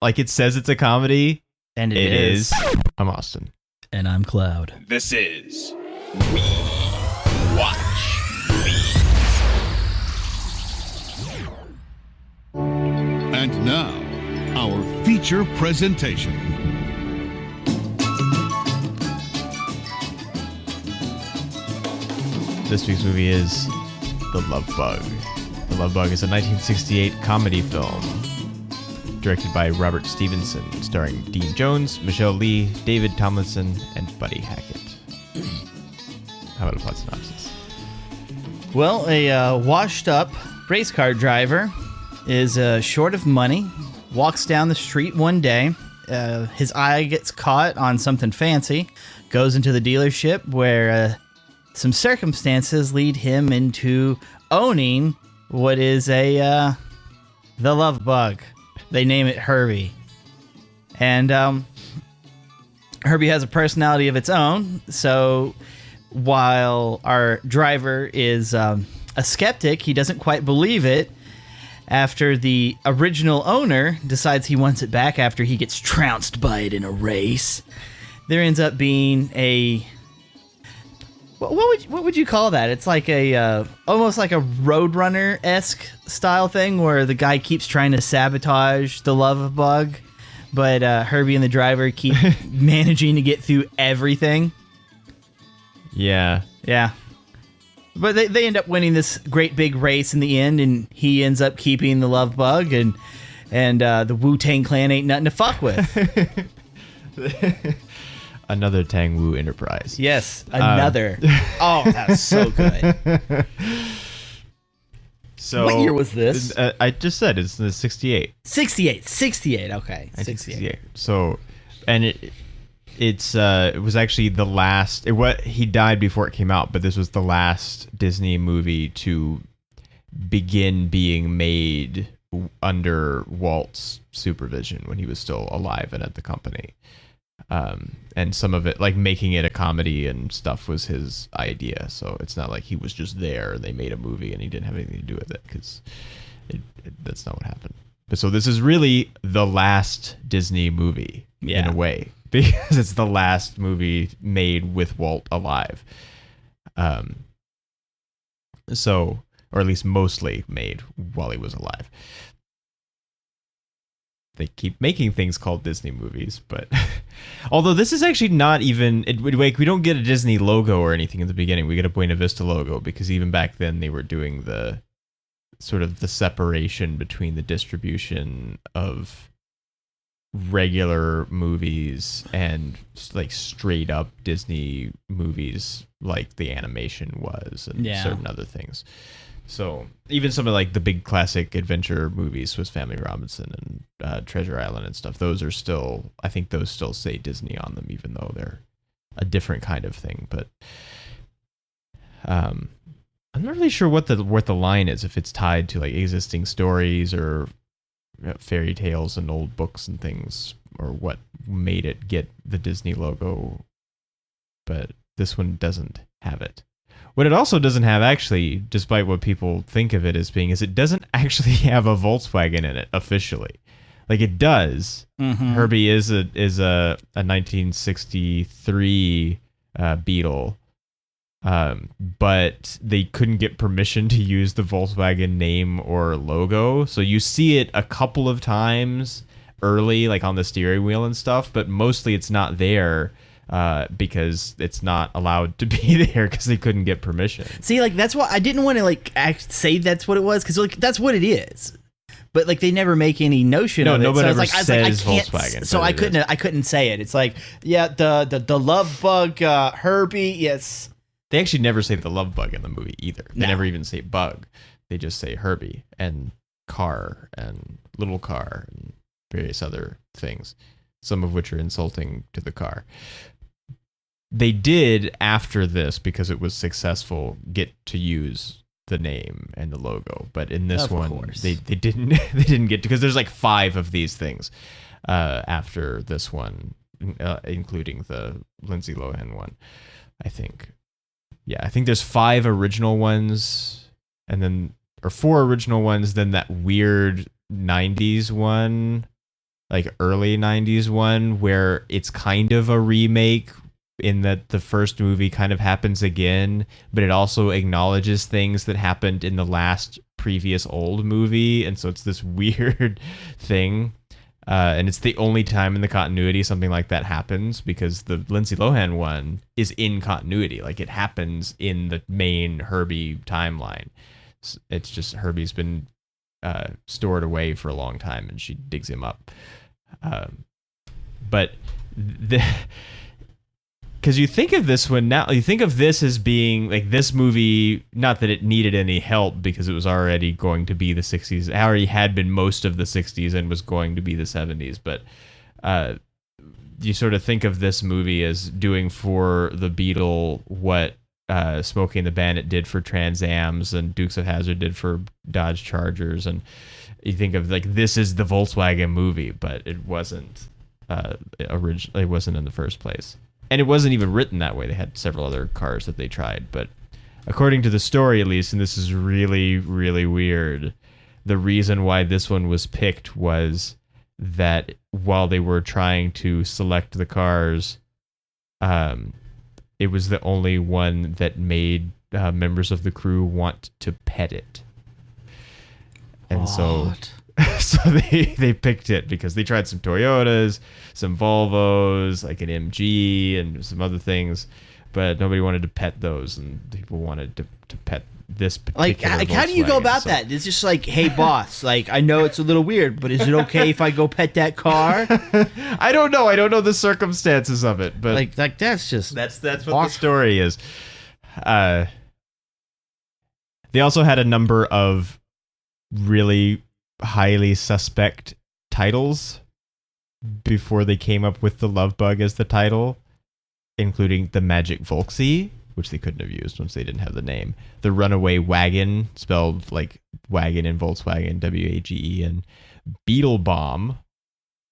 like it says it's a comedy. And it is. I'm Austin. And I'm Cloud. This is We Watch Movies. And now, our feature presentation. This week's movie is The Love Bug. The Love Bug is a 1968 comedy film directed by Robert Stevenson, starring Dean Jones, Michelle Lee, David Tomlinson, and Buddy Hackett. How about a plot synopsis? Well, a washed-up race car driver is short of money, walks down the street one day. His eye gets caught on something fancy, goes into the dealership where some circumstances lead him into owning what is the Love Bug. They name it Herbie. And Herbie has a personality of its own, so while our driver is a skeptic, he doesn't quite believe it after the original owner decides he wants it back after he gets trounced by it in a race. There ends up being a... What would you call that? It's like a almost like a Roadrunner-esque style thing where the guy keeps trying to sabotage the Love Bug, but Herbie and the driver keep managing to get through everything. Yeah. Yeah. But they end up winning this great big race in the end, and he ends up keeping the Love Bug, and the Wu-Tang Clan ain't nothing to fuck with. Another Tang Wu enterprise. Yes, another. Oh, that's so good. So what year was this? I just said it's the 68. 68, okay. 68. So, and it was actually the last, he died before it came out, but this was the last Disney movie to begin being made under Walt's supervision when he was still alive and at the company. And some of it, like making it a comedy and stuff, was his idea. So it's not like he was just there and they made a movie and he didn't have anything to do with it, because that's not what happened. But so this is really the last Disney movie in a way, because it's the last movie made with Walt alive. So, or at least mostly made while he was alive. They keep making things called Disney movies, but although this is actually not even, we don't get a Disney logo or anything in the beginning. We get a Buena Vista logo, because even back then they were doing the sort of the separation between the distribution of regular movies and like straight up Disney movies, like the animation was, and certain other things. So even some of like the big classic adventure movies, Swiss Family Robinson and Treasure Island and stuff, those are still, I think those still say Disney on them, even though they're a different kind of thing. But I'm not really sure what the line is, if it's tied to like existing stories or fairy tales and old books and things, or what made it get the Disney logo. But this one doesn't have it. What it also doesn't have, actually, despite what people think of it as being, is it doesn't actually have a Volkswagen in it officially. Like, it does. Mm-hmm. Herbie is a 1963 Beetle, but they couldn't get permission to use the Volkswagen name or logo. So you see it a couple of times early, like on the steering wheel and stuff, but mostly it's not there. Because it's not allowed to be there because they couldn't get permission. See, like, that's why I didn't want to like say that's what it was, because like that's what it is. But like they never make any notion of it. No, nobody so ever I says can't, Volkswagen. so I couldn't say it. It's like, the Love Bug, Herbie. Yes, they actually never say the Love Bug in the movie either. They No. never even say bug. They just say Herbie and car and little car and various other things, some of which are insulting to the car. They did, after this, because it was successful, get to use the name and the logo, but in this one, they didn't get to, because there's like 5 of these things after this one, including the Lindsay Lohan one, I think. Yeah, I think there's 5 original ones, and then, or 4 original ones, then that weird 90s one like early 90s one where it's kind of a remake in that the first movie kind of happens again, but it also acknowledges things that happened in the last previous old movie. And so it's this weird thing. And it's the only time in the continuity something like that happens, because the Lindsay Lohan one is in continuity. Like, it happens in the main Herbie timeline. It's just Herbie's been stored away for a long time, and she digs him up. But because you think of this one now, you think of this as being like this movie, not that it needed any help because it was already going to be the 60s. It already had been most of the 60s and was going to be the 70s. But you sort of think of this movie as doing for the Beetle what Smokey and the Bandit did for Trans Ams and Dukes of Hazzard did for Dodge Chargers. And you think of like, this is the Volkswagen movie, but it wasn't originally, it wasn't in the first place. And it wasn't even written that way. They had several other cars that they tried. But according to the story, at least, and this is really, really weird, the reason why this one was picked was that while they were trying to select the cars, it was the only one that made members of the crew want to pet it. And so they picked it because they tried some Toyotas, some Volvos, like an MG, and some other things, but nobody wanted to pet those, and people wanted to pet this particular like how do you go about so. that? It's just like, hey boss, like, I know it's a little weird, but is it okay if I go pet that car? I don't know the circumstances of it, but like that's just that's what the story is. They also had a number of really highly suspect titles before they came up with the Love Bug as the title, including the Magic Volksy, which they couldn't have used once they didn't have the name, the Runaway Wagon, spelled like wagon in Volkswagen, WAGE, and Beetle Bomb,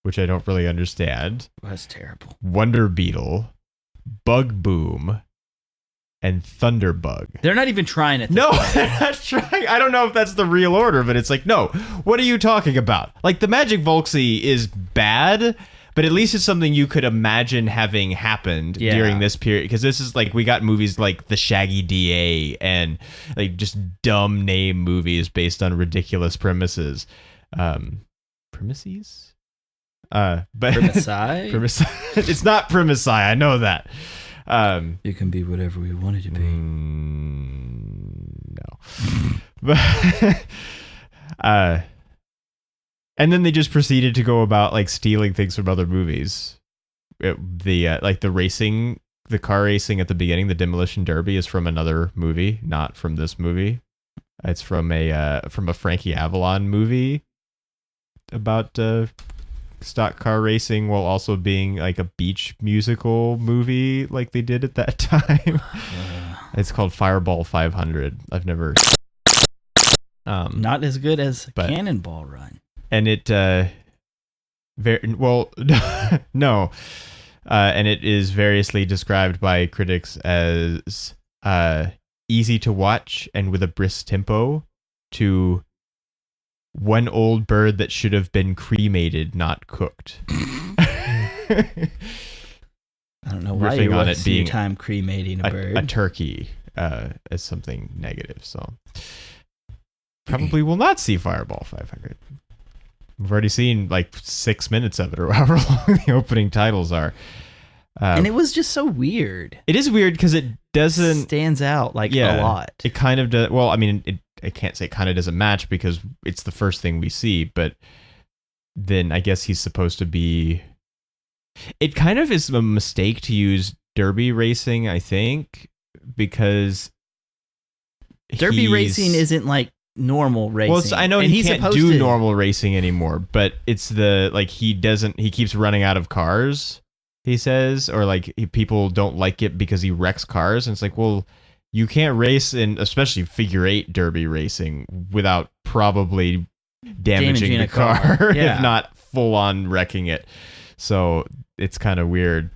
which I don't really understand. That's terrible. Wonder Beetle, Bug Boom, and Thunderbug. They're not even trying it. No, they're not trying. I don't know if that's the real order, but it's like, no, what are you talking about? Like, the Magic Volksy is bad, but at least it's something you could imagine having happened during this period. Because this is like, we got movies like The Shaggy DA and like just dumb name movies based on ridiculous premises. Premises? But Premisi? It's not premisi, I know that. You can be whatever we wanted to be. No. But and then they just proceeded to go about like stealing things from other movies. The car racing at the beginning, the Demolition Derby, is from another movie, not from this movie. It's from a Frankie Avalon movie about stock car racing, while also being like a beach musical movie like they did at that time. It's called Fireball 500. I've never not as good as Cannonball Run. And it very well no. And it is variously described by critics as easy to watch and with a brisk tempo, to one old bird that should have been cremated, not cooked. I don't know why you're wasting your time cremating a bird. A turkey as something negative. So probably will not see Fireball 500. We've already seen like 6 minutes of it, or however long the opening titles are. And it was just so weird. It is weird because it doesn't... stands out like a lot. It kind of does. Well, I mean, I can't say it kind of doesn't match because it's the first thing we see, but then I guess he's supposed to be... It kind of is a mistake to use derby racing, I think, because derby racing isn't like normal racing. Well, I know he can't do normal racing anymore, but it's he keeps running out of cars, he says, or like people don't like it because he wrecks cars. And it's like, well, you can't race in, especially figure eight derby racing, without probably damaging the car, if not full on wrecking it. So it's kind of weird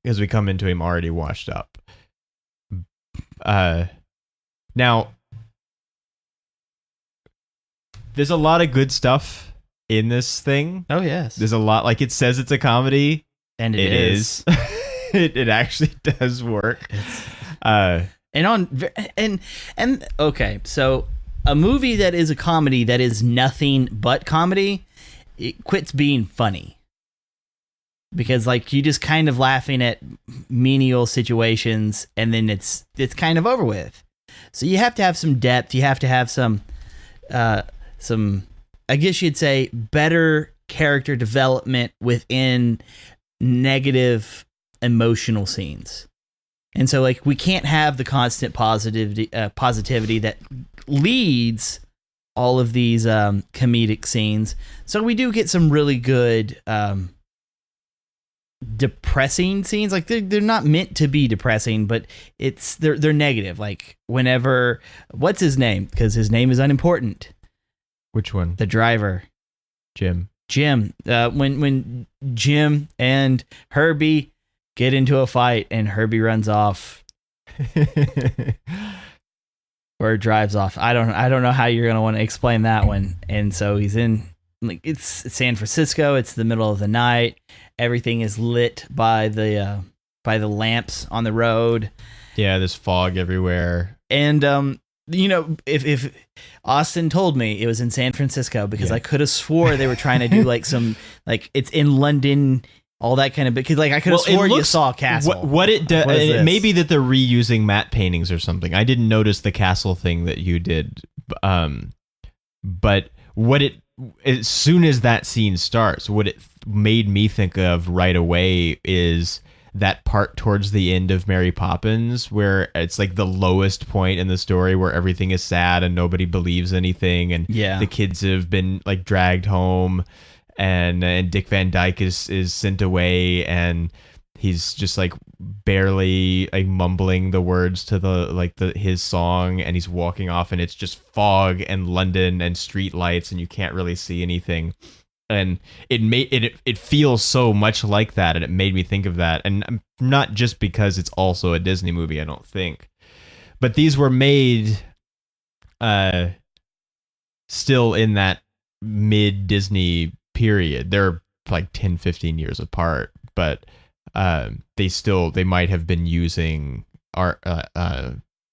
as we come into him already washed up. Now, there's a lot of good stuff in this thing. Oh yes, There's a lot. Like, it says it's a comedy, and it is. It actually does work. And okay, so a movie that is a comedy that is nothing but comedy, it quits being funny. Because like you just kind of laughing at menial situations and then it's kind of over with. So you have to have some depth, you have to have some I guess you'd say better character development within negative emotional scenes. And so like we can't have the constant positivity that leads all of these comedic scenes. So we do get some really good depressing scenes. Like they're not meant to be depressing, but they're negative. Like whenever what's his name? Because his name is unimportant. Which one? The driver. Jim. When Jim and Herbie get into a fight and Herbie runs off or drives off. I don't know how you're going to want to explain that one. And so he's in, like, it's San Francisco. It's the middle of the night. Everything is lit by the lamps on the road. Yeah, there's fog everywhere. And you know, if Austin told me it was in San Francisco, because I could have swore they were trying to do like some, like it's in London, all that kind of, because like I could have swore you saw a castle. What it does, it may be that they're reusing matte paintings or something. I didn't notice the castle thing that you did, but as soon as that scene starts, what it made me think of right away is that part towards the end of Mary Poppins, where it's like the lowest point in the story, where everything is sad and nobody believes anything, and the kids have been like dragged home, and Dick Van Dyke is sent away, and he's just like barely like mumbling the words to his song, and he's walking off, and it's just fog and London and street lights, and you can't really see anything. And it feels so much like that, and it made me think of that. And not just because it's also a Disney movie, I don't think, but these were made still in that mid Disney period. They're like 10, 15 years apart, but they might have been using art,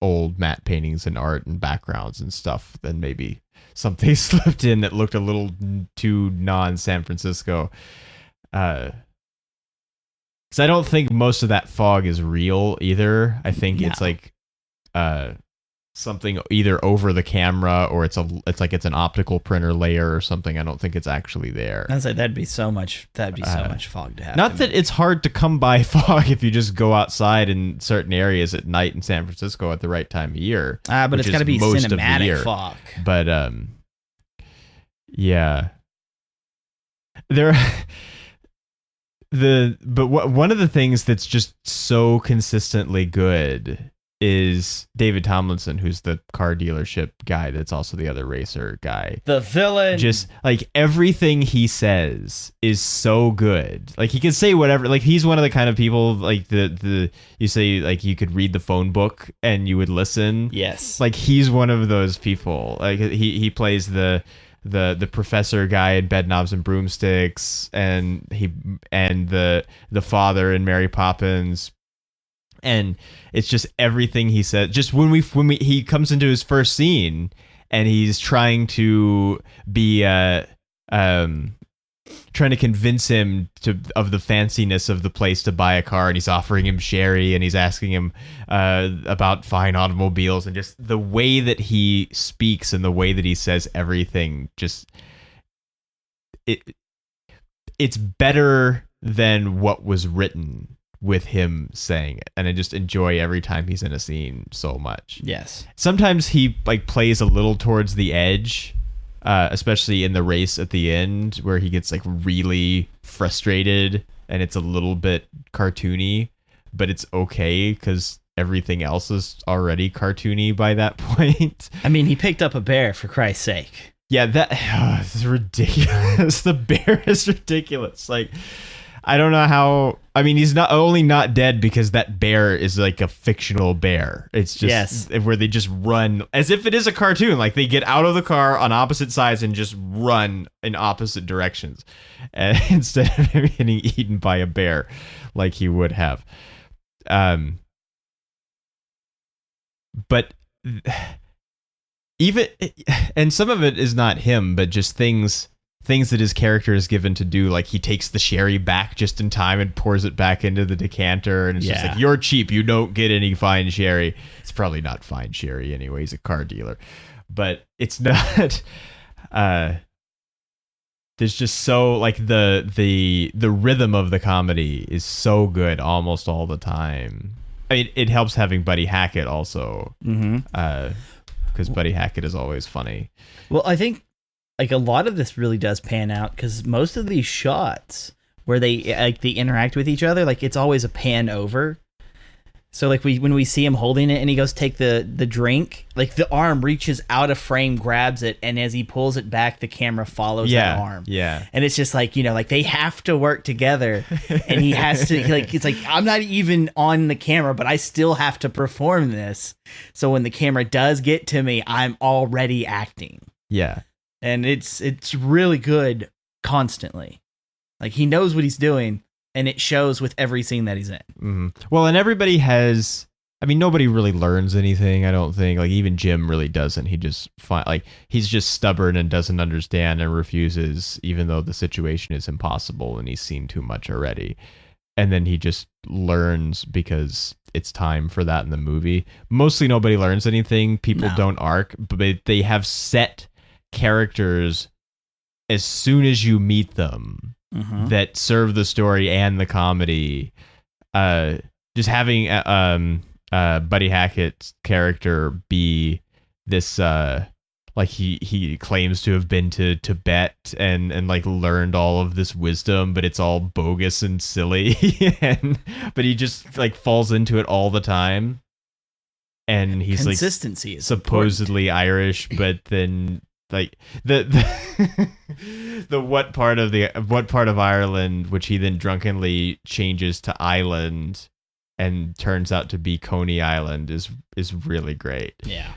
old matte paintings and art and backgrounds and stuff. Then maybe something slipped in that looked a little too non-San Francisco. Because I don't think most of that fog is real either. I think it's like something either over the camera, or it's an optical printer layer or something. I don't think it's actually there. I'd say that'd be so much fog to have. Not that it's hard to come by fog if you just go outside in certain areas at night in San Francisco at the right time of year. But it's got to be cinematic fog. But yeah, one of the things that's just so consistently good is David Tomlinson, who's the car dealership guy that's also the other racer guy. The villain. Just like everything he says is so good. Like he can say whatever. Like he's one of the kind of people like the you say like you could read the phone book and you would listen. Yes. Like he's one of those people. Like he plays the professor guy in Bedknobs and Broomsticks, and the father in Mary Poppins. And it's just everything he said. Just when he comes into his first scene and he's trying to be trying to convince him of the fanciness of the place to buy a car, and he's offering him sherry, and he's asking him about fine automobiles, and just the way that he speaks and the way that he says everything, just it's better than what was written with him saying it, and I just enjoy every time he's in a scene so much. Yes. Sometimes he like plays a little towards the edge, especially in the race at the end, where he gets like really frustrated and it's a little bit cartoony, but it's okay because everything else is already cartoony by that point. I mean, he picked up a bear, for Christ's sake. Yeah, that is ridiculous. The bear is ridiculous. Like, I don't know how. I mean, he's not dead because that bear is like a fictional bear. It's just where they just run as if it is a cartoon. Like they get out of the car on opposite sides and just run in opposite directions, and instead of him getting eaten by a bear, like he would have. But even, and some of it is not him, but just things that his character is given to do. Like he takes the sherry back just in time and pours it back into the decanter, and it's just like, you're cheap, you don't get any fine sherry. It's probably not fine sherry anyway, he's a car dealer, but it's not there's just so like the rhythm of the comedy is so good almost all the time. I mean, it helps having Buddy Hackett also, because Buddy Hackett is always funny. Well, I think like a lot of this really does pan out because most of these shots where they interact with each other, like it's always a pan over. So like when we see him holding it and he goes take the drink, like the arm reaches out of frame, grabs it, and as he pulls it back, the camera follows that arm. Yeah. And it's just like, like they have to work together, and he has to like, it's like, I'm not even on the camera, but I still have to perform this. So when the camera does get to me, I'm already acting. Yeah. And it's really good constantly. Like he knows what he's doing. And it shows with every scene that he's in. Mm-hmm. Well, and everybody has. I mean, nobody really learns anything. I don't think. Like even Jim really doesn't. He just he's just stubborn and doesn't understand and refuses, even though the situation is impossible and he's seen too much already. And then he just learns because it's time for that in the movie. Mostly, nobody learns anything. People don't arc, but they have set characters as soon as you meet them. Mm-hmm. That serve the story and the comedy. Just having Buddy Hackett's character be this like he claims to have been to Tibet and like learned all of this wisdom, but it's all bogus and silly. But he just like falls into it all the time. And he's consistency like is supposedly important. Irish, but then like the what part of Ireland, which he then drunkenly changes to Island and turns out to be Coney Island, is really great. Yeah.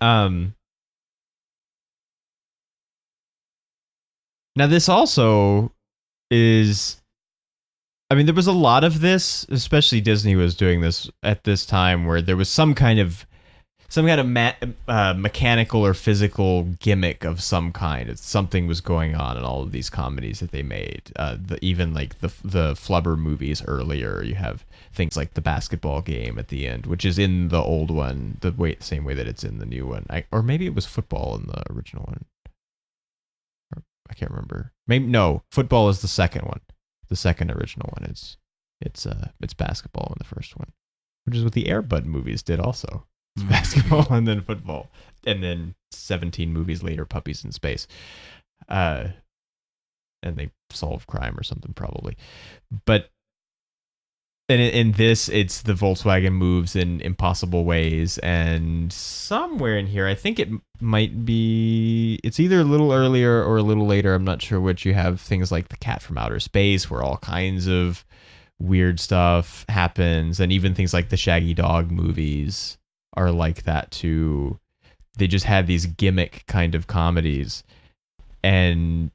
Now this also is, I mean, there was a lot of this, especially Disney was doing this at this time, where there was some kind of mechanical or physical gimmick of some kind. Something was going on in all of these comedies that they made. Even like the Flubber movies earlier, you have things like the basketball game at the end, which is in the old one, same way that it's in the new one. Or maybe it was football in the original one. I can't remember. Maybe no, football is the second one. The second original one is it's basketball in the first one, which is what the Air Bud movies did also. It's basketball and then football, and then 17 movies later, Puppies in Space, and they solve crime or something probably. But in this, it's the Volkswagen moves in impossible ways, and somewhere in here, I think it might be, it's either a little earlier or a little later. I'm not sure which. You have things like the Cat from Outer Space, where all kinds of weird stuff happens, and even things like the Shaggy Dog movies are like that too. They just had these gimmick kind of comedies, and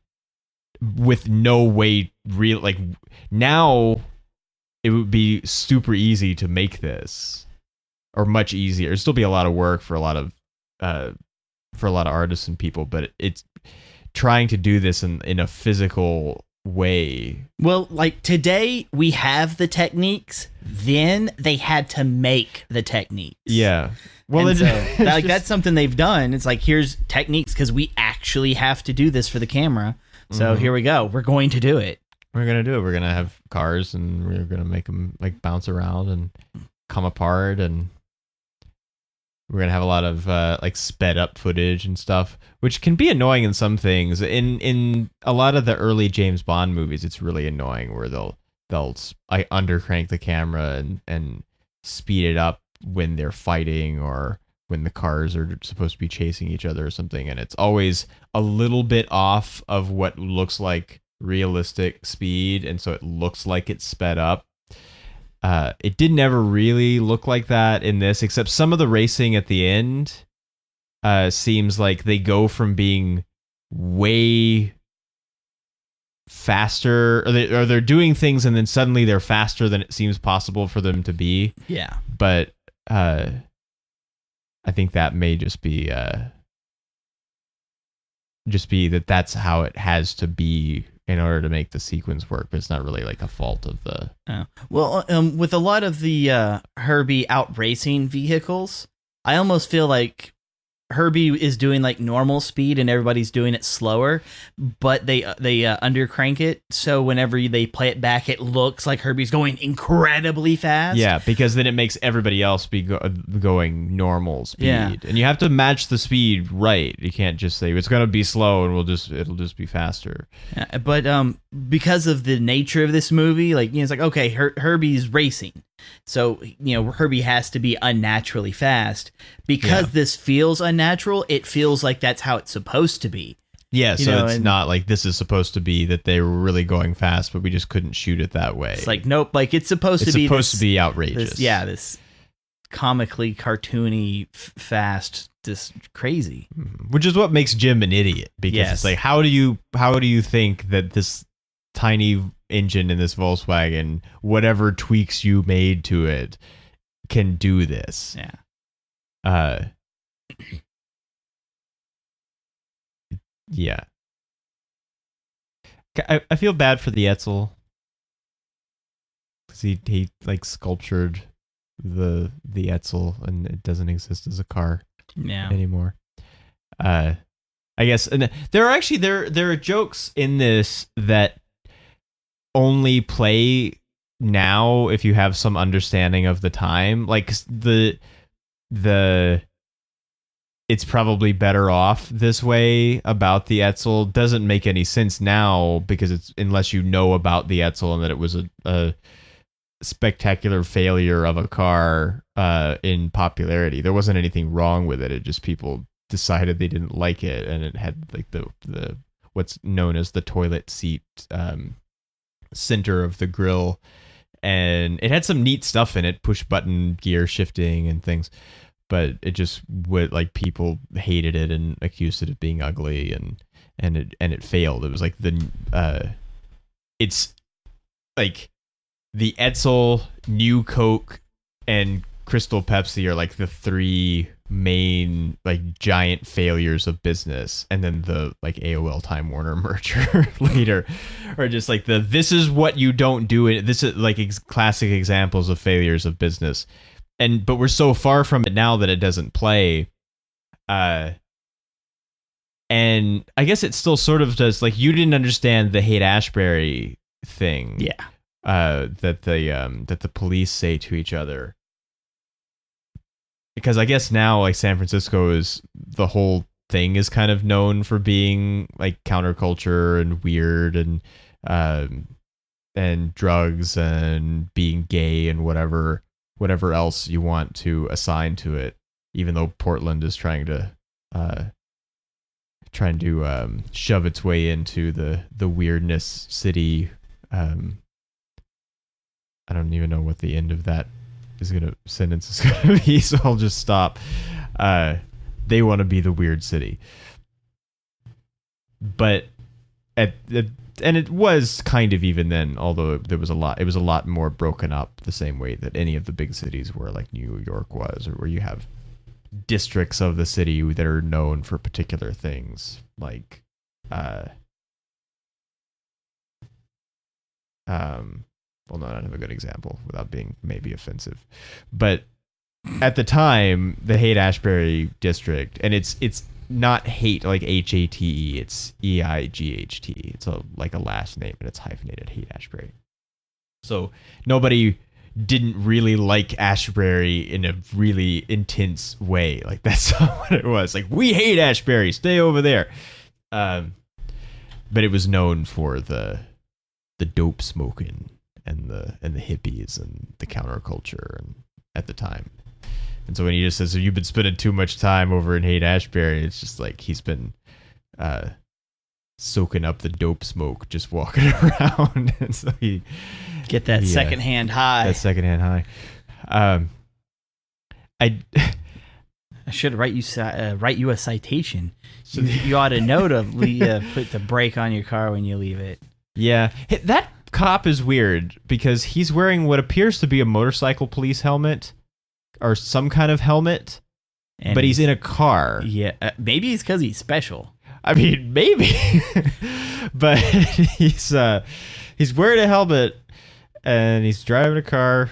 with no way real, like now it would be super easy to make this, or much easier. It'd still be a lot of work for a lot of artists and people, but it's trying to do this in a physical way. Well, like today we have the techniques, then they had to make the techniques. Yeah. Well, that's something they've done. It's like, here's techniques because we actually have to do this for the camera. So here we go. We're going to do it. We're going to do it. We're going to have cars and we're going to make them like bounce around and come apart, and we're going to have a lot of like sped up footage and stuff, which can be annoying in some things. In a lot of the early James Bond movies, it's really annoying where they'll undercrank the camera and speed it up when they're fighting or when the cars are supposed to be chasing each other or something, and it's always a little bit off of what looks like realistic speed, and so it looks like it's sped up. It didn't ever really look like that in this, except some of the racing at the end seems like they go from being way faster, or they're doing things and then suddenly they're faster than it seems possible for them to be. Yeah. But I think that may just be that's how it has to be in order to make the sequence work, but it's not really like a fault of the... Well, with a lot of the Herbie outracing vehicles, I almost feel like Herbie is doing like normal speed and everybody's doing it slower, but they undercrank it, so whenever they play it back, it looks like Herbie's going incredibly fast. Yeah, because then it makes everybody else be going normal speed, and you have to match the speed right. You can't just say it's gonna be slow and it'll just be faster. Yeah, but because of the nature of this movie, like, it's like, okay, Herbie's racing. So, Herbie has to be unnaturally fast. Because this feels unnatural, it feels like that's how it's supposed to be. Yeah, so it's not like this is supposed to be that they were really going fast, but we just couldn't shoot it that way. It's like, nope, like it's supposed to be outrageous. This comically cartoony, fast, just crazy. Which is what makes Jim an idiot, because it's like, how do you think that this tiny engine in this Volkswagen, whatever tweaks you made to it, can do this? Yeah. I feel bad for the Etzel, because he like sculptured the Etzel, and it doesn't exist as a car anymore. I guess, and there are jokes in this that only play now if you have some understanding of the time. Like the it's probably better off this way about the Etzel doesn't make any sense now, because it's, unless you know about the Etzel and that it was a spectacular failure of a car in popularity. There wasn't anything wrong with it. It just, people decided they didn't like it, and it had like the what's known as the toilet seat center of the grill, and it had some neat stuff in it, push button gear shifting and things, but it just would, like, people hated it and accused it of being ugly, and it failed. It was like it's like the Etzel, New Coke, and Crystal Pepsi are like the three main, like, giant failures of business, and then the, like, AOL Time Warner merger later are just like this is what you don't do. This is like classic examples of failures of business, but we're so far from it now that it doesn't play. And I guess it still sort of does. Like, you didn't understand the Haight-Ashbury thing, that the police say to each other. Because I guess now, like, San Francisco is, the whole thing is kind of known for being like counterculture and weird and drugs and being gay and whatever else you want to assign to it. Even though Portland is trying to shove its way into the weirdness city. I don't even know what the end of that sentence is gonna be, so I'll just stop. They want to be the weird city, but and it was kind of even then, although it was a lot more broken up, the same way that any of the big cities were, like New York was, or where you have districts of the city that are known for particular things, like well, no, I don't have a good example without being maybe offensive. But at the time, the Haight-Ashbury district, and it's not hate like Hate, it's Eight. It's like a last name, and it's hyphenated, Haight-Ashbury. So nobody didn't really like Ashbury in a really intense way. Like, that's not what it was. Like, we hate Ashbury, stay over there. But it was known for the dope smoking and the hippies and the counterculture at the time. And so when he just says, so you've been spending too much time over in Haight-Ashbury, it's just like he's been soaking up the dope smoke, just walking around. And so he Get that secondhand high. That secondhand high. I should write you a citation. So you ought to know to put the brake on your car when you leave it. Yeah, that cop is weird because he's wearing what appears to be a motorcycle police helmet or some kind of helmet, but he's in a car. Yeah, maybe it's because he's special. I mean, maybe, but he's wearing a helmet and he's driving a car.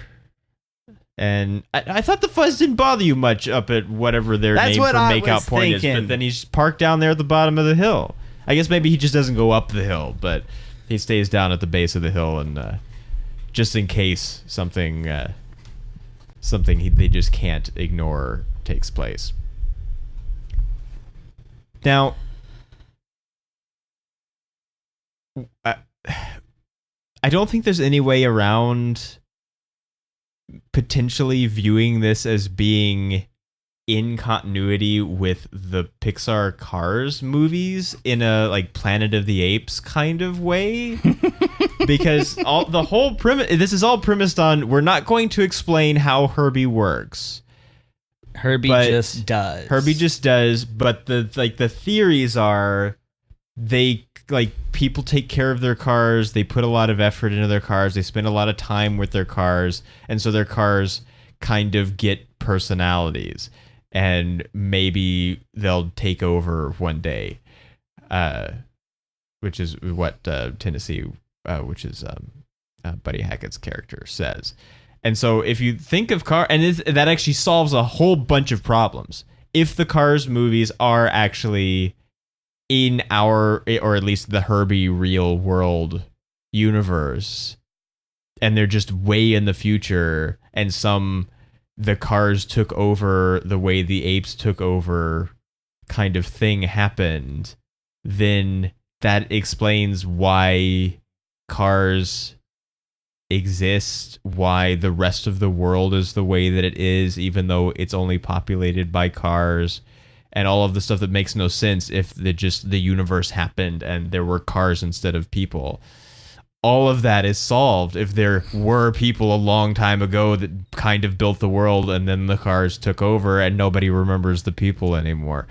And I thought the fuzz didn't bother you much up at whatever their name for makeout point is, but then he's parked down there at the bottom of the hill. I guess maybe he just doesn't go up the hill, but he stays down at the base of the hill, and just in case something they just can't ignore takes place. Now, I don't think there's any way around potentially viewing this as being in continuity with the Pixar Cars movies in a like Planet of the Apes kind of way, because the whole premise, this is all premised on, we're not going to explain how Herbie works. Herbie just does, but the theories are people take care of their cars, they put a lot of effort into their cars, they spend a lot of time with their cars, and so their cars kind of get personalities, and maybe they'll take over one day, which is what Tennessee, which is Buddy Hackett's character, says. And so if you think of that actually solves a whole bunch of problems. If the Cars movies are actually in our, or at least the Herbie real world universe, and they're just way in the future, and the Cars took over the way the apes took over kind of thing happened, then that explains why Cars exist, why the rest of the world is the way that it is, even though it's only populated by cars, and all of the stuff that makes no sense if the universe happened and there were cars instead of people. All of that is solved if there were people a long time ago that kind of built the world, and then the cars took over and nobody remembers the people anymore.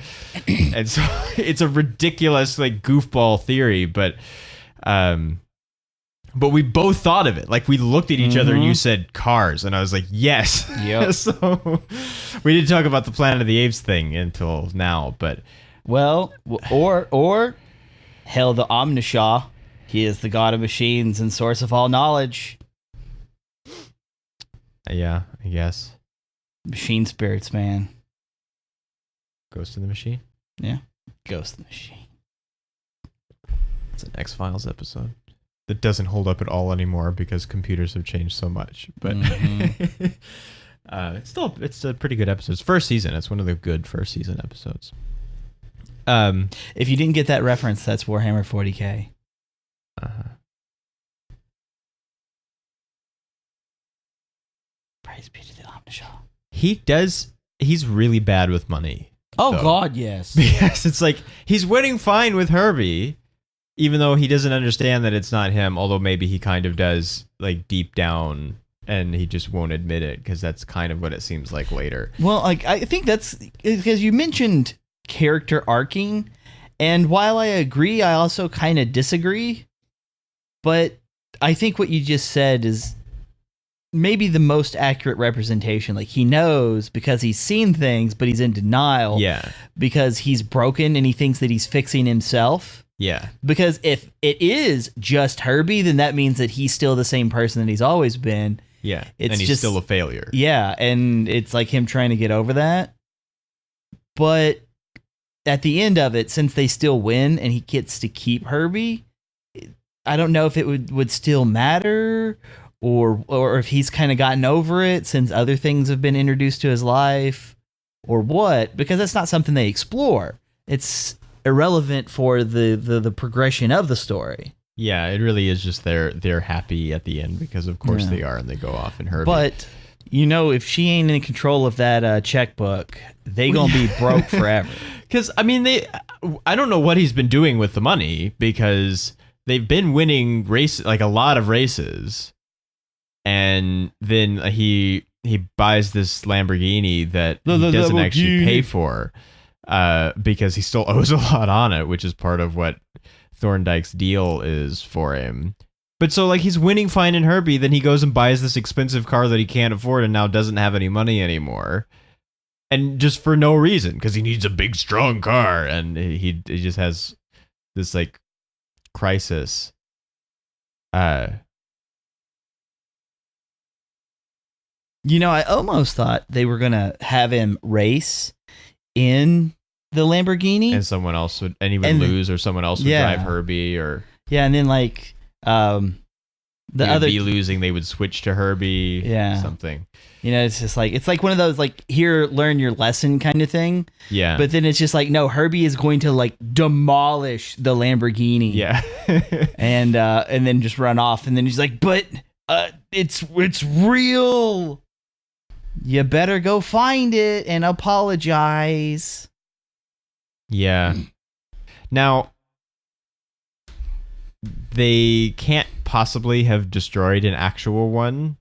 And so it's a ridiculous goofball theory, but we both thought of it. Like, we looked at each other and you said Cars, and I was like, yes. Yep. So we didn't talk about the Planet of the Apes thing until now, but or hell, the Omnishaw. He is the god of machines and source of all knowledge. Yeah, I guess. Machine spirits, man. Ghost in the Machine? Yeah. Ghost in the Machine. It's an X-Files episode that doesn't hold up at all anymore because computers have changed so much. But it's a pretty good episode. It's first season. It's one of the good first season episodes. If you didn't get that reference, that's Warhammer 40K. Praise be to the Omnishaw. He's really bad with money. Oh, though. God, yes. Because it's like, he's winning fine with Herbie, even though he doesn't understand that it's not him, although maybe he kind of does, deep down, and he just won't admit it, because that's kind of what it seems like later. Well, I think that's because you mentioned character arcing, and while I agree, I also kind of disagree. But I think what you just said is maybe the most accurate representation. Like, he knows because he's seen things, but he's in denial. Yeah. Because he's broken and he thinks that he's fixing himself. Yeah. Because if it is just Herbie, then that means that he's still the same person that he's always been. Yeah. And he's still a failure. Yeah. And it's like him trying to get over that. But at the end of it, since they still win and he gets to keep Herbie, I don't know if it would still matter, or if he's kind of gotten over it since other things have been introduced to his life, or what, because that's not something they explore. It's irrelevant for the progression of the story. Yeah, it really is just they're happy at the end because of course they are, and they go off and Herbie. But if she ain't in control of that checkbook, they gonna be broke forever. Because, I mean, I don't know what he's been doing with the money, because they've been winning like a lot of races. And then he buys this Lamborghini that he doesn't actually pay for, because he still owes a lot on it, which is part of what Thorndyke's deal is for him. But so, like, he's winning fine in Herbie, then he goes and buys this expensive car that he can't afford and now doesn't have any money anymore. And just for no reason, because he needs a big, strong car, and he just has this, like, crisis. I almost thought they were gonna have him race in the Lamborghini, And someone else would, and he would lose, or someone else would drive Herbie, or and then like the other be losing, they would switch to Herbie, something. It's just like, it's like one of those, like, here, learn your lesson kind of thing. Yeah. But then it's just like, no, Herbie is going to, like, demolish the Lamborghini. Yeah. and then just run off. And then he's like, but it's real. You better go find it and apologize. Yeah. Now, they can't possibly have destroyed an actual one,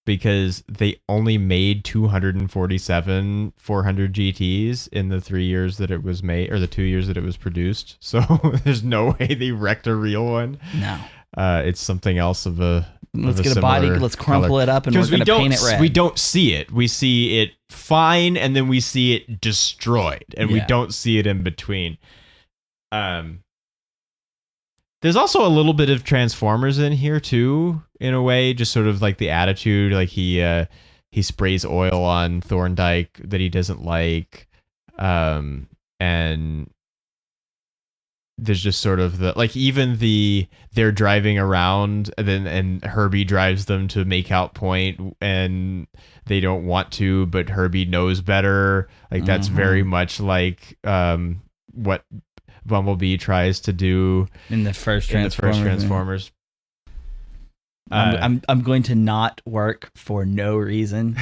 because they only made 247 400 GTs in the 3 years that it was made, or the 2 years that it was produced. So there's no way they wrecked a real one. No. It's something else of a Let's get a body, let's crumple it up, and we're going to paint it red. We don't see it. We see it fine, and then we see it destroyed, and we don't see it in between. There's also a little bit of Transformers in here too, in a way, just sort of like the attitude, like he sprays oil on Thorndyke that he doesn't like, and there's just sort of the, like, even they're driving around, and Herbie drives them to Make Out Point, and they don't want to, but Herbie knows better. Like, that's very much like what Bumblebee tries to do in the first Transformers. I'm going to not work for no reason.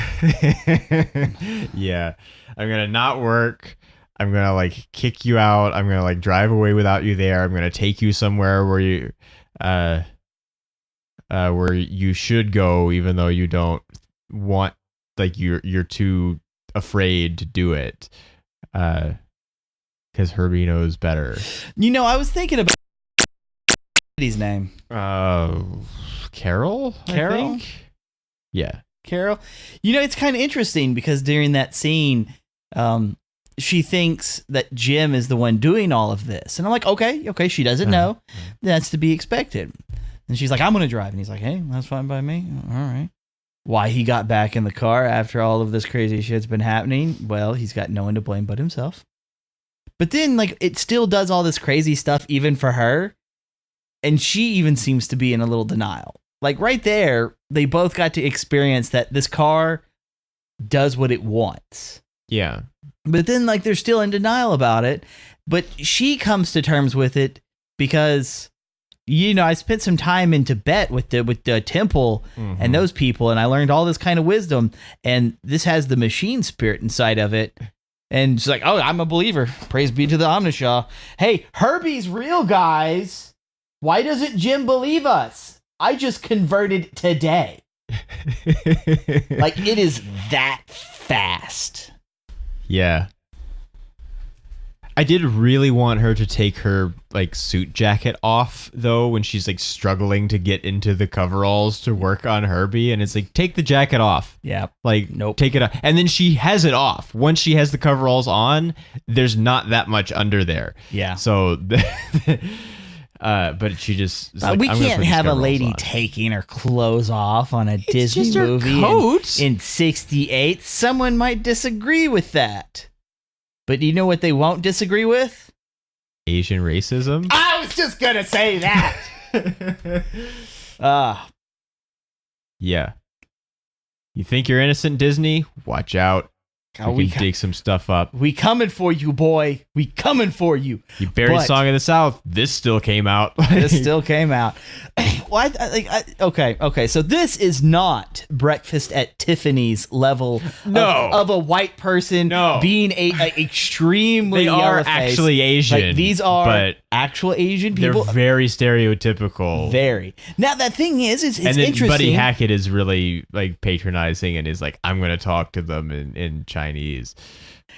Yeah, I'm gonna not work. I'm gonna, like, kick you out. I'm gonna, like, drive away without you there. I'm gonna take you somewhere where you should go, even though you don't want, like, you're too afraid to do it. Because Herbie knows better. I was thinking about his name. Carol? I think? Yeah. Carol. It's kind of interesting, because during that scene, she thinks that Jim is the one doing all of this. And I'm like, okay, she doesn't know. That's to be expected. And she's like, I'm going to drive. And he's like, hey, that's fine by me. All right. Why he got back in the car after all of this crazy shit's been happening? Well, he's got no one to blame but himself. But then, like, it still does all this crazy stuff even for her. And she even seems to be in a little denial. Like, right there, they both got to experience that this car does what it wants. Yeah. But then, like, they're still in denial about it. But she comes to terms with it because, I spent some time in Tibet with the temple and those people, and I learned all this kind of wisdom. And this has the machine spirit inside of it. And she's like, oh, I'm a believer. Praise be to the Omnishaw. Hey, Herbie's real, guys. Why doesn't Jim believe us? I just converted today. Like, it is that fast. Yeah. I did really want her to take her, like, suit jacket off, though, when she's, like, struggling to get into the coveralls to work on Herbie, and it's like, take the jacket off. Yeah. Like, nope. Take it off. And then she has it off. Once she has the coveralls on, there's not that much under there. Yeah. So, but she just... we can't have a lady taking her clothes off on a Disney movie in 68. Someone might disagree with that. But you know what they won't disagree with? Asian racism. I was just going to say that. Yeah. You think you're innocent, Disney? Watch out. We can dig some stuff up. We coming for you, boy. We coming for you. You buried Song of the South. This still came out. This still came out. Okay. So this is not Breakfast at Tiffany's level of a white person being a extremely they are yellow-faced. actually Asian. Like, these are but actual Asian people. they're very stereotypical. Very. Now that thing is it's and then interesting. Buddy Hackett is really like patronizing and is like, I'm going to talk to them in Chinese.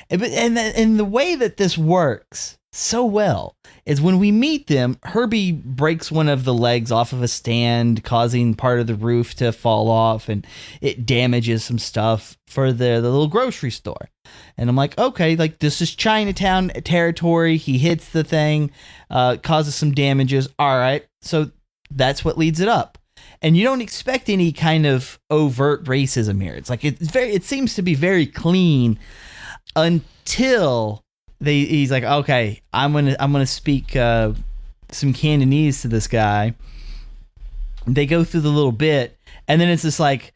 And the way that this works so well is when we meet them, Herbie breaks one of the legs off of a stand, causing part of the roof to fall off, and it damages some stuff for the little grocery store. And I'm like, okay, like this is Chinatown territory. He hits the thing, causes some damages. All right, so that's what leads it up. And you don't expect any kind of overt racism here. It's like it seems to be very clean until he's like, okay, I'm gonna speak some Cantonese to this guy. They go through the little bit, and then it's just like,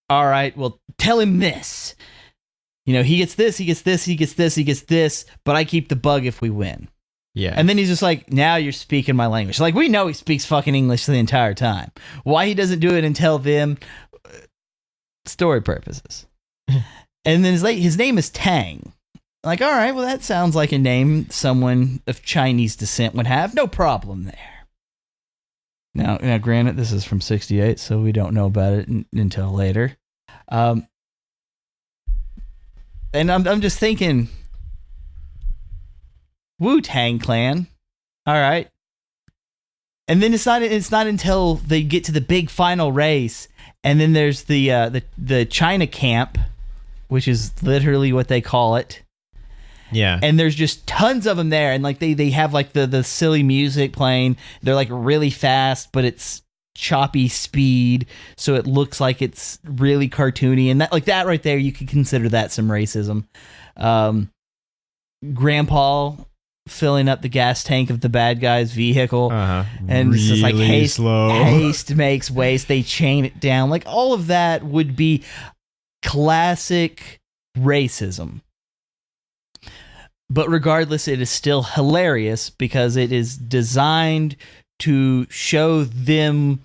all right, well, tell him this. You know, he gets this, he gets this, he gets this, he gets this, but I keep the bug if we win. Yeah. And then he's just like, now you're speaking my language. Like, we know he speaks fucking English the entire time. Why he doesn't do it until them, story purposes. And then his name is Tang. Like, all right, well, that sounds like a name someone of Chinese descent would have. No problem there. Now, granted, this is from 1968, so we don't know about it until later. And I'm just thinking, Wu-Tang Clan, all right. And then it's not until they get to the big final race, and then there's the China camp, which is literally what they call it. Yeah. And there's just tons of them there, and like they have like the silly music playing. They're like really fast, but it's choppy speed, so it looks like it's really cartoony, and that right there, you could consider that some racism. Grandpa filling up the gas tank of the bad guy's vehicle, and it's just like haste makes waste. They chain it down. Like, all of that would be classic racism. But regardless, it is still hilarious because it is designed to show them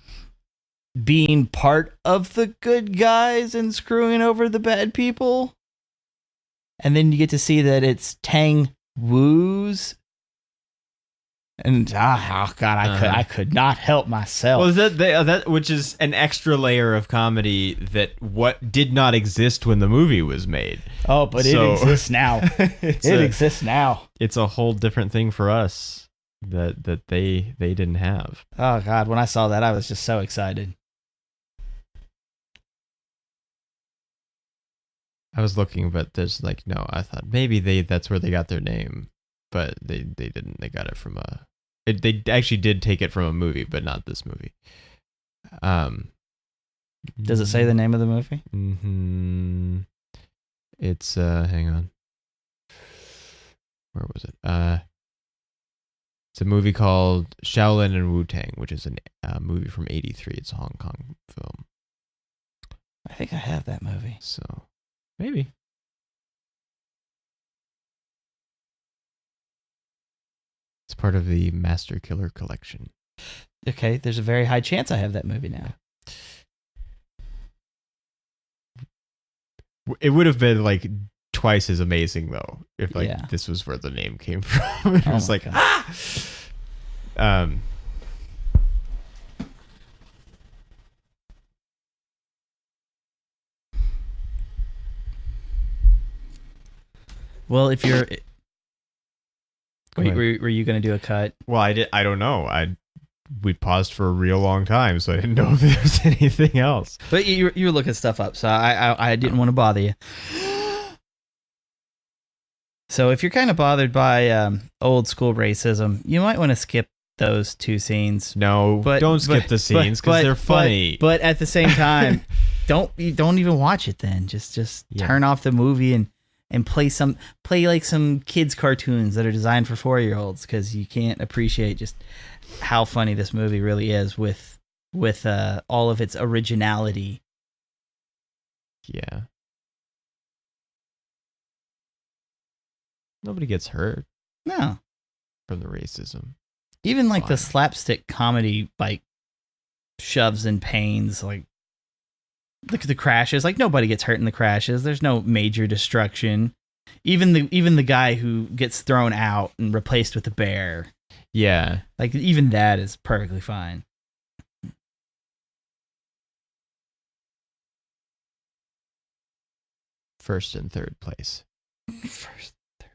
being part of the good guys and screwing over the bad people. And then you get to see that it's Tang Wu's. And I could not help myself. Well, that which is an extra layer of comedy that what did not exist when the movie was made. Oh, but it exists now. It exists now. It's a whole different thing for us that they didn't have. Oh God, when I saw that, I was just so excited. I was looking, but there's like no. I thought maybe that's where they got their name, but they didn't. They got it from they actually did take it from a movie, but not this movie. Does it say the name of the movie? Mm-hmm. It's hang on. Where was it? It's a movie called Shaolin and Wu-Tang, which is a movie from '83. It's a Hong Kong film. I think I have that movie. So maybe. It's part of the Master Killer collection. Okay, there's a very high chance I have that movie now. It would have been like twice as amazing though if this was where the name came from. It was like Well, if you're were you going to do a cut? Well, I don't know. We paused for a real long time, so I didn't know if there was anything else. But you were looking stuff up, so I didn't want to bother you. So if you're kind of bothered by old school racism, you might want to skip those two scenes. No, don't skip the scenes because they're funny. But at the same time, don't even watch it then. Just turn off the movie and play like some kids cartoons that are designed for 4-year-olds, because you can't appreciate just how funny this movie really is with all of its originality. Yeah. Nobody gets hurt. No. From the racism. Even like the slapstick comedy, like shoves and pains. Like, look at the crashes. Like, nobody gets hurt in the crashes. There's no major destruction. Even the guy who gets thrown out and replaced with a bear. Yeah. Like, even that is perfectly fine. First and third place. First, third.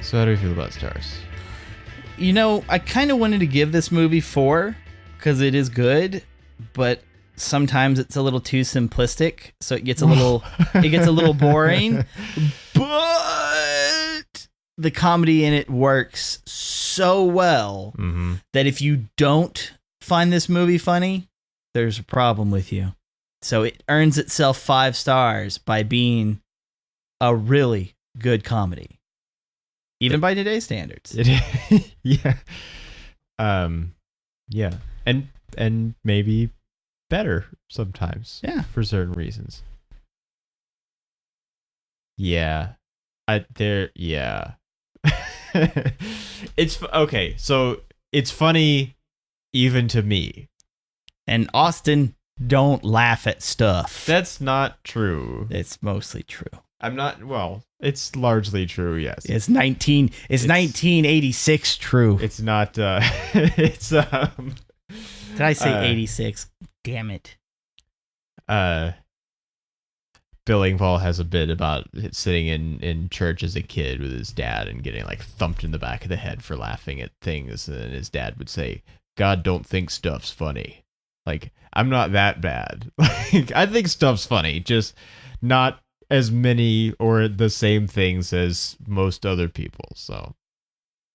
So how do we feel about stars? You know, I kind of wanted to give this movie 4 because it is good, but sometimes it's a little too simplistic, so it gets a little boring. But the comedy in it works so well that if you don't find this movie funny, there's a problem with you. So it earns itself 5 stars by being a really good comedy. Even by today's standards. Yeah. Yeah. And maybe better sometimes. Yeah. For certain reasons. Yeah. Yeah. It's okay. So it's funny even to me. And Austin don't laugh at stuff. That's not true. It's mostly true. I'm not, well, it's largely true, yes. It's 1986 true. It's not, it's, Did I say 86? Damn it. Bill Engvall has a bit about sitting in church as a kid with his dad and getting like thumped in the back of the head for laughing at things. And his dad would say, God don't think stuff's funny. Like, I'm not that bad. Like, I think stuff's funny, just not as many or the same things as most other people. So,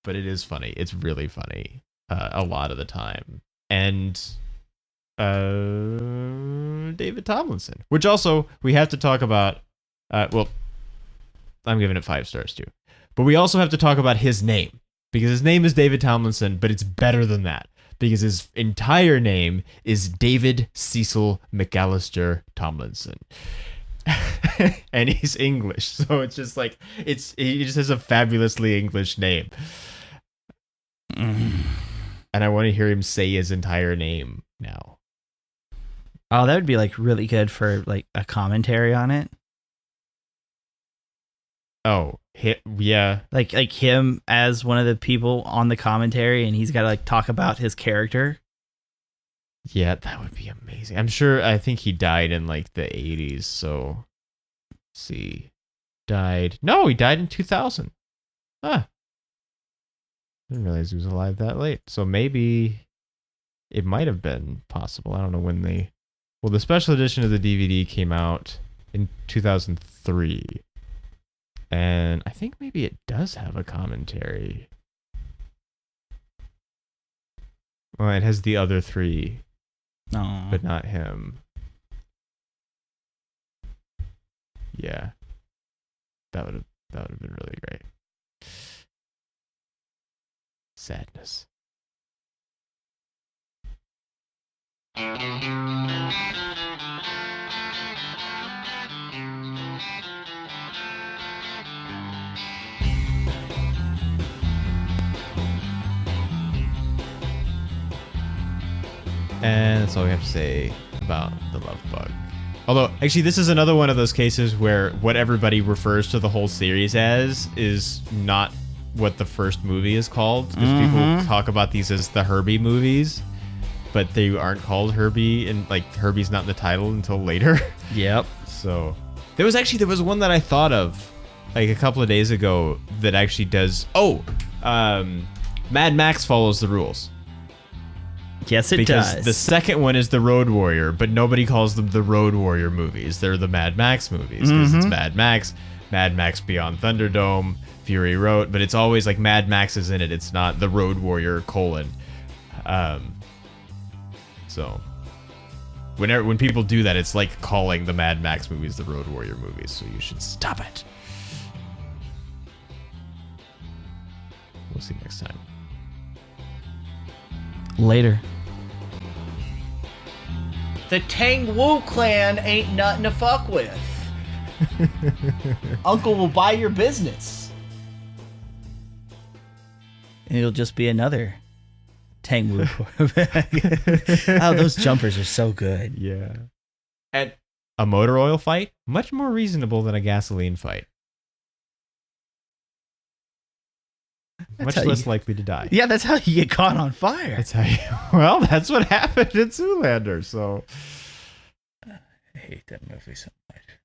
but it is funny. It's really funny a lot of the time. And David Tomlinson, which also we have to talk about. Well, I'm giving it 5 stars too, but we also have to talk about his name because his name is David Tomlinson, but it's better than that because his entire name is David Cecil McAllister Tomlinson. And he's English, so it's just like he just has a fabulously English name. And I want to hear him say his entire name now. Oh, that would be like really good for like a commentary on it. Oh, yeah. Like him as one of the people on the commentary, and he's got to like talk about his character. Yeah, that would be amazing. I think he died in like the 80s, so let's see. He died in 2000. Huh. Didn't realize he was alive that late. So maybe it might have been possible. I don't know when the special edition of the DVD came out in 2003. And I think maybe it does have a commentary. Well, it has the other 3. No. But not him. Yeah. That would have been really great. Sadness. And that's all we have to say about The Love Bug. Although, actually, this is another one of those cases where what everybody refers to the whole series as is not what the first movie is called. Because people talk about these as the Herbie movies, but they aren't called Herbie, and like Herbie's not in the title until later. Yep. So there was one that I thought of like a couple of days ago that actually does. Mad Max follows the rules. Yes, it because does. The second one is the Road Warrior, but nobody calls them the Road Warrior movies. They're the Mad Max movies because it's Mad Max Beyond Thunderdome, Fury Road, but it's always like Mad Max is in it. It's not the Road Warrior : So when people do that, it's like calling the Mad Max movies the Road Warrior movies. So you should stop it. We'll see you next time. Later. The Tang Wu clan ain't nothing to fuck with. Uncle will buy your business. And it'll just be another Tangwu quarterback. Oh, those jumpers are so good. Yeah. And a motor oil fight, much more reasonable than a gasoline fight. Much less likely to die. Yeah, that's how you get caught on fire. That's how you. Well, that's what happened in Zoolander. So I hate that movie so much.